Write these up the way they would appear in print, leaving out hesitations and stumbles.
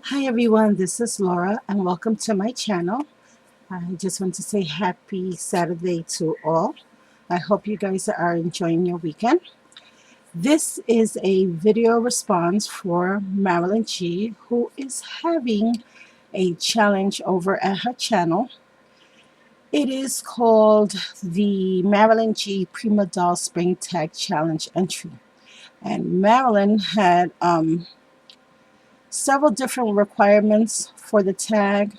Hi everyone, this is Laura and welcome to my channel. I just want to say happy Saturday to all. I hope you guys are enjoying your weekend. This is a video response for Marilyn G, who is having a challenge over at her channel. It is called the Marilyn G Prima Doll Spring Tag Challenge entry. And Marilyn had several different requirements for the tag.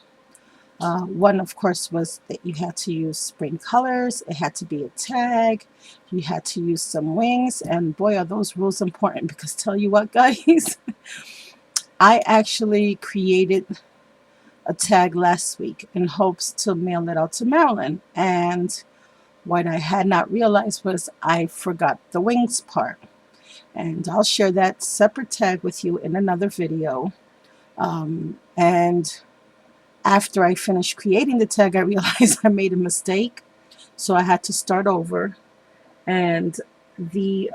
One, of course, was that you had to use spring colors. It had to be a tag. You had to use some wings. And boy, are those rules important because tell you what, guys, I actually created a tag last week in hopes to mail it out to Marilyn. And what I had not realized was I forgot the wings part. And I'll share that separate tag with you in another video. And after I finished creating the tag, I realized I made a mistake. So I had to start over. And the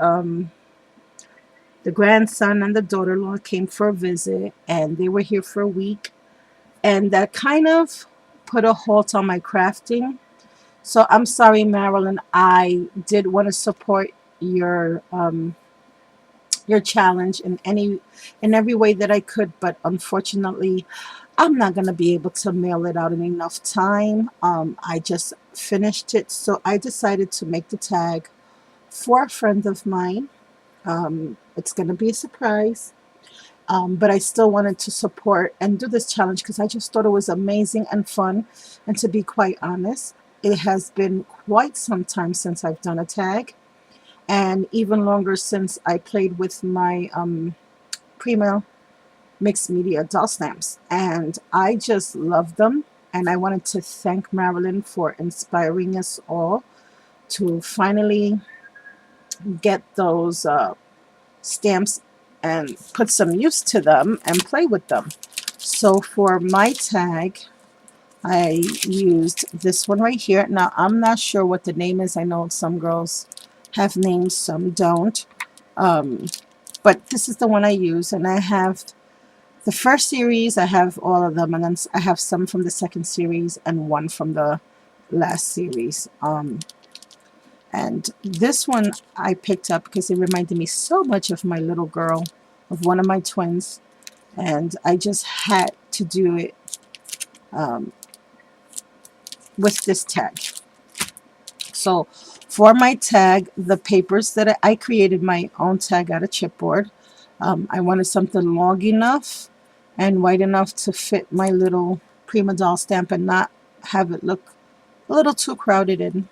grandson and the daughter-in-law came for a visit, and they were here for a week. And that kind of put a halt on my crafting. So I'm sorry, Marilyn. I did want to support your challenge in every way that I could, but unfortunately, I'm not going to be able to mail it out in enough time. I just finished it, so I decided to make the tag for a friend of mine. It's going to be a surprise, but I still wanted to support and do this challenge because I just thought it was amazing and fun. And to be quite honest, it has been quite some time since I've done a tag, and even longer since I played with my Prima mixed media doll stamps, and I just love them. And I wanted to thank Marilyn for inspiring us all to finally get those stamps and put some use to them and play with them. So for my tag, I used this one right here. Now I'm not sure what the name is. I know some girls have names, some don't. But this is the one I use, and I have the first series. I have all of them, and then I have some from the second series and one from the last series. And this one I picked up because it reminded me so much of my little girl, of one of my twins, and I just had to do it with this tag. So for my tag, the papers that I created my own tag out of chipboard. I wanted something long enough and wide enough to fit my little Prima doll stamp and not have it look a little too crowded in.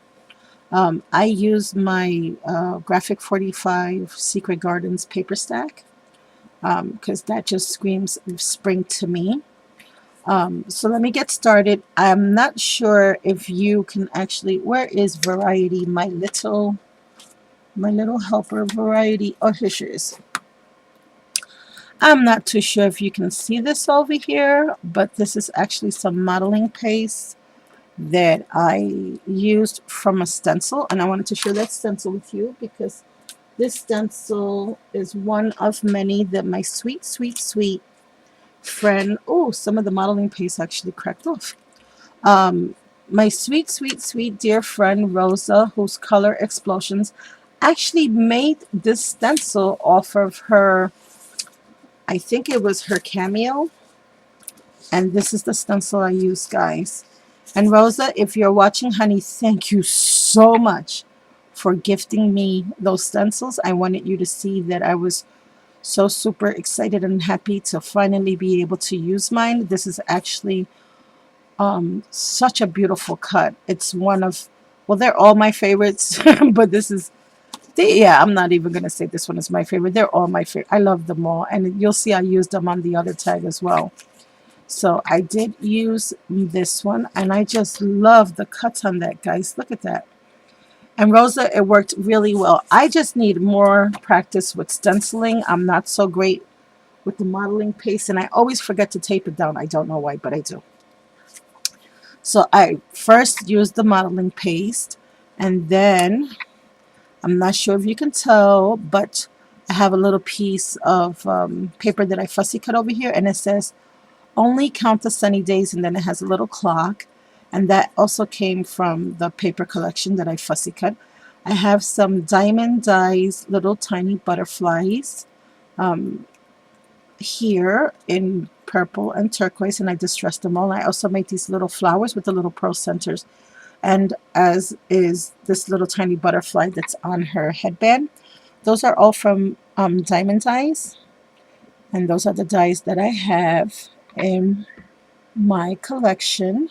I used my Graphic 45 Secret Gardens paper stack because that just screams spring to me. So let me get started. I'm not sure if you can actually, where is Variety, my little helper Variety? Oh, here she is. I'm not too sure if you can see this over here, but this is actually some modeling paste that I used from a stencil, and I wanted to share that stencil with you because this stencil is one of many that my sweet, sweet, sweet friend, oh, some of the modeling paste actually cracked off. My sweet, sweet, sweet dear friend Rosa, whose Color Explosions, actually made this stencil off of her, I think it was her Cameo, and this is the stencil I used, guys. And Rosa, if you're watching, honey, thank you so much for gifting me those stencils. I wanted you to see that I was so super excited and happy to finally be able to use mine. This is actually such a beautiful cut. It's one of, well, they're all my favorites, but this is, yeah, I'm not even going to say this one is my favorite. They're all my favorite. I love them all. And you'll see I used them on the other tag as well. So I did use this one, and I just love the cuts on that, guys. Look at that. And Rosa, it worked really well. I just need more practice with stenciling. I'm not so great with the modeling paste, and I always forget to tape it down. I don't know why, but I do. So I first used the modeling paste, and then I'm not sure if you can tell, but I have a little piece of paper that I fussy cut over here, and it says Only count the sunny days, and then it has a little clock. And that also came from the paper collection that I fussy cut. I have some diamond dyes, little tiny butterflies here in purple and turquoise, and I distressed them all. I also made these little flowers with the little pearl centers, and as is this little tiny butterfly that's on her headband. Those are all from diamond dyes, and those are the dyes that I have in my collection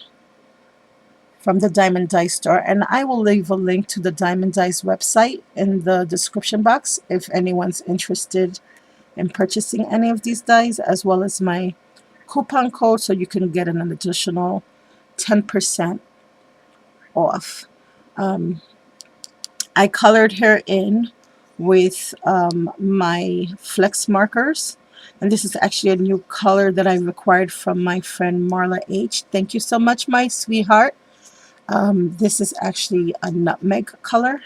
from the Diamond Dye store. And I will leave a link to the Diamond Dyes website in the description box if anyone's interested in purchasing any of these dyes, as well as my coupon code so you can get an additional 10% off. I colored her in with my flex markers, and this is actually a new color that I acquired from my friend Marla H. Thank you so much, my sweetheart. This is actually a nutmeg color,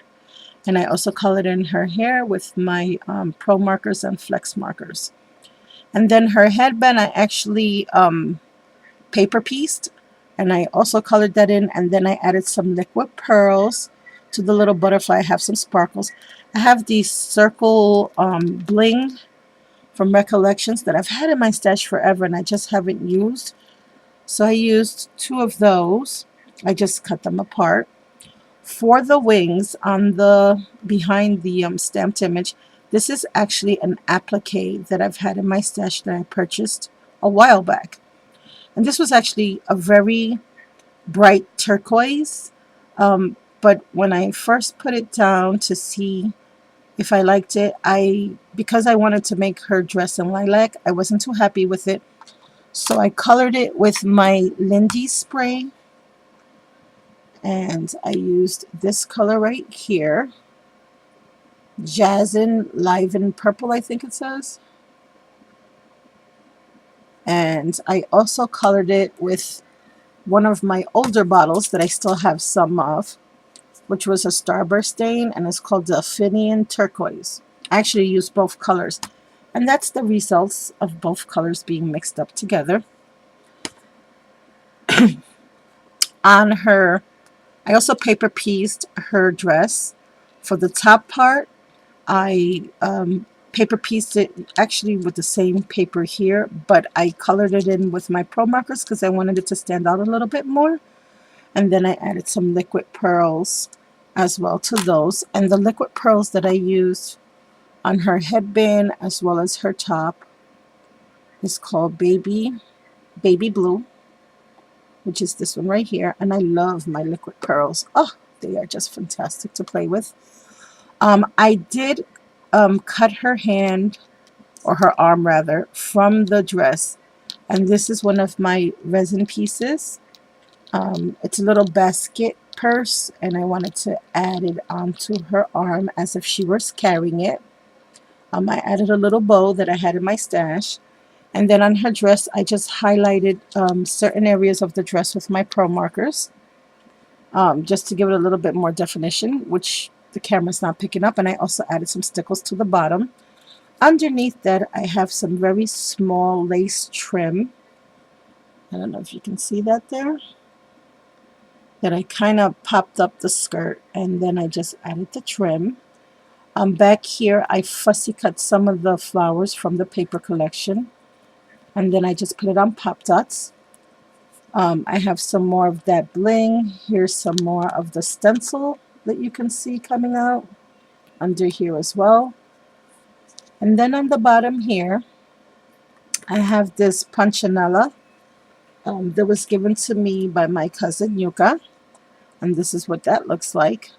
and I also colored in her hair with my pro markers and flex markers. And then her headband I actually paper pieced, and I also colored that in, and then I added some liquid pearls to the little butterfly. I have some sparkles. I have these circle bling from Recollections that I've had in my stash forever and I just haven't used. So I used 2 of those. I just cut them apart. For the wings on the behind the stamped image, this is actually an applique that I've had in my stash that I purchased a while back. And this was actually a very bright turquoise. But when I first put it down to see if I liked it, because I wanted to make her dress in lilac, I wasn't too happy with it. So I colored it with my Lindy spray. And I used this color right here. Jazzin' Liven Purple, I think it says. And I also colored it with one of my older bottles that I still have some of, which was a Starburst stain, and it's called the Aphinian Turquoise. I actually used both colors, and that's the results of both colors being mixed up together. On her, I also paper pieced her dress. For the top part, I paper pieced it actually with the same paper here, but I colored it in with my pro markers because I wanted it to stand out a little bit more. And then I added some liquid pearls as well to those. And the liquid pearls that I used on her headband as well as her top is called Baby Blue, which is this one right here. And I love my liquid pearls. Oh, they are just fantastic to play with. I did cut her hand, or her arm rather, from the dress. And this is one of my resin pieces. It's a little basket purse, and I wanted to add it onto her arm as if she was carrying it. I added a little bow that I had in my stash. And then on her dress, I just highlighted certain areas of the dress with my pro markers, just to give it a little bit more definition, which the camera's not picking up. And I also added some stickles to the bottom. Underneath that, I have some very small lace trim. I don't know if you can see that there. That I kind of popped up the skirt, and then I just added the trim. Back here, I fussy cut some of the flowers from the paper collection, and then I just put it on pop dots. I have some more of that bling. Here's some more of the stencil that you can see coming out under here as well. And then on the bottom here, I have this punchinella that was given to me by my cousin Yuka. And this is what that looks like.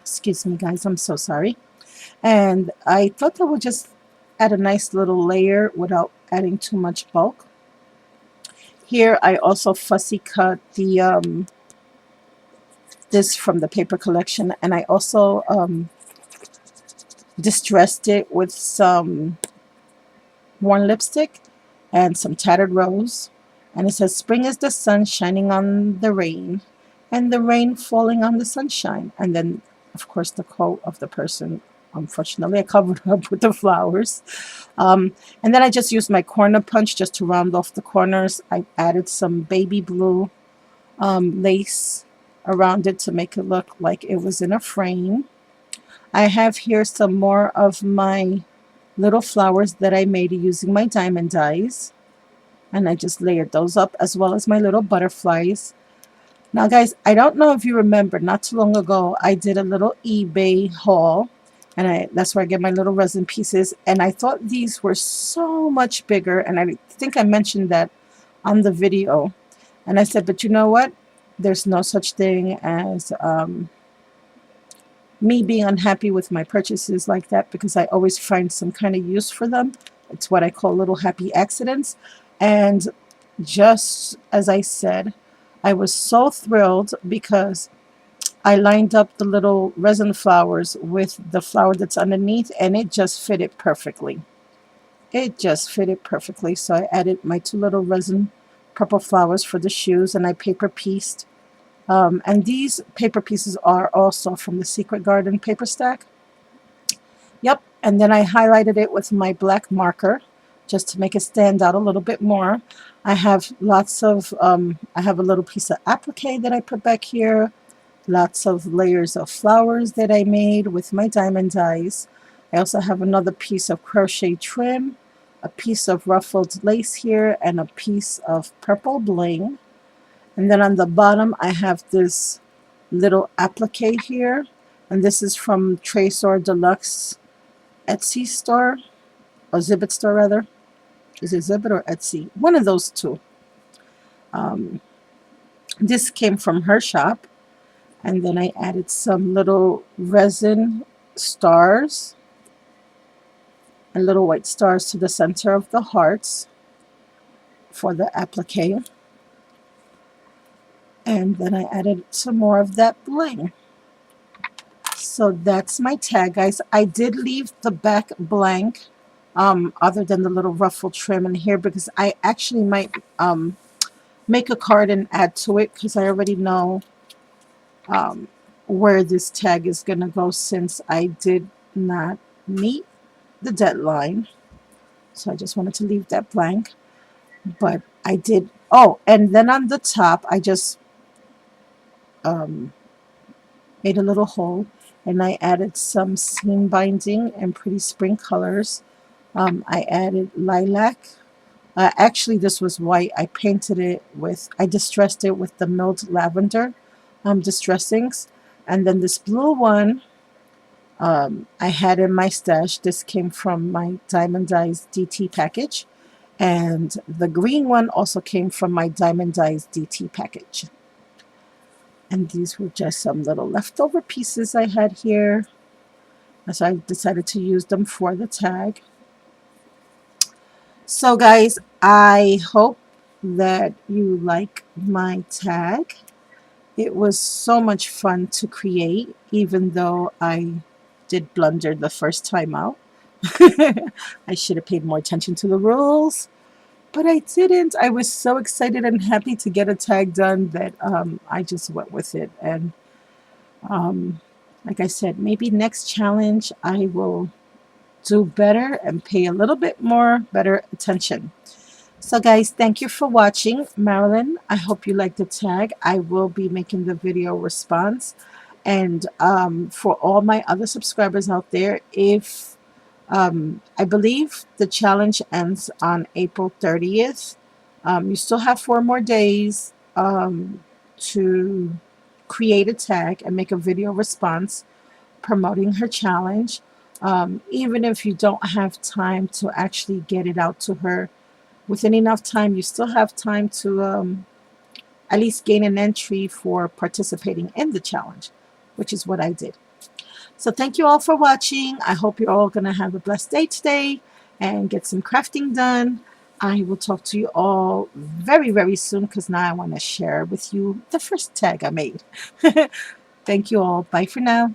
Excuse me, guys. I'm so sorry. And I thought that would just add a nice little layer without adding too much bulk. Here, I also fussy cut the this from the paper collection, and I also distressed it with some worn lipstick and some tattered rose. And it says, "Spring is the sun shining on the rain, and the rain falling on the sunshine." And then, of course, the quote of the person unfortunately, I covered up with the flowers. And then I just used my corner punch just to round off the corners. I added some baby blue lace around it to make it look like it was in a frame. I have here some more of my little flowers that I made using my diamond dies. And I just layered those up as well as my little butterflies. Now, guys, I don't know if you remember, not too long ago, I did a little eBay haul. And that's where I get my little resin pieces. And I thought these were so much bigger. And I think I mentioned that on the video. And I said, but you know what? There's no such thing as me being unhappy with my purchases like that, because I always find some kind of use for them. It's what I call little happy accidents. And just as I said, I was so thrilled because I lined up the little resin flowers with the flower that's underneath, and it just fit it perfectly. It just fit it perfectly. So I added my two little resin purple flowers for the shoes, and I paper pieced. And these paper pieces are also from the Secret Garden paper stack. Yep, and then I highlighted it with my black marker just to make it stand out a little bit more. I have lots of, I have a little piece of applique that I put back here, lots of layers of flowers that I made with my diamond dies. I also have another piece of crochet trim, a piece of ruffled lace here, and a piece of purple bling. And then on the bottom, I have this little applique here. And this is from Tresor Deluxe Etsy store, or Zibbit store rather. Is it Zibbit or Etsy? One of those two. This came from her shop. And then I added some little resin stars and little white stars to the center of the hearts for the applique. And then I added some more of that bling. So that's my tag, guys. I did leave the back blank, other than the little ruffle trim in here, because I actually might make a card and add to it, because I already know where this tag is going to go, since I did not meet the deadline. So I just wanted to leave that blank. But I did, oh, and then on the top, I just made a little hole, and I added some seam binding and pretty spring colors. I added lilac. Actually, this was white. I painted it with, I distressed it with the milled lavender distressings. And then this blue one I had in my stash. This came from my Diamond Dyes DT package. And the green one also came from my Diamond Dyes DT package. And these were just some little leftover pieces I had here. So I decided to use them for the tag. So guys, I hope that you like my tag. It was so much fun to create, even though I did blunder the first time out. I should have paid more attention to the rules, but I didn't. I was so excited and happy to get a tag done that I just went with it. And like I said, maybe next challenge I will do better and pay a little bit more better attention. So guys, thank you for watching. Marilyn, I hope you liked the tag. I will be making the video response. And for all my other subscribers out there, if I believe the challenge ends on April 30th, you still have 4 more days to create a tag and make a video response promoting her challenge. Even if you don't have time to actually get it out to her within enough time, you still have time to at least gain an entry for participating in the challenge, which is what I did. So thank you all for watching. I hope you're all going to have a blessed day today and get some crafting done. I will talk to you all very, very soon, because now I want to share with you the first tag I made. Thank you all. Bye for now.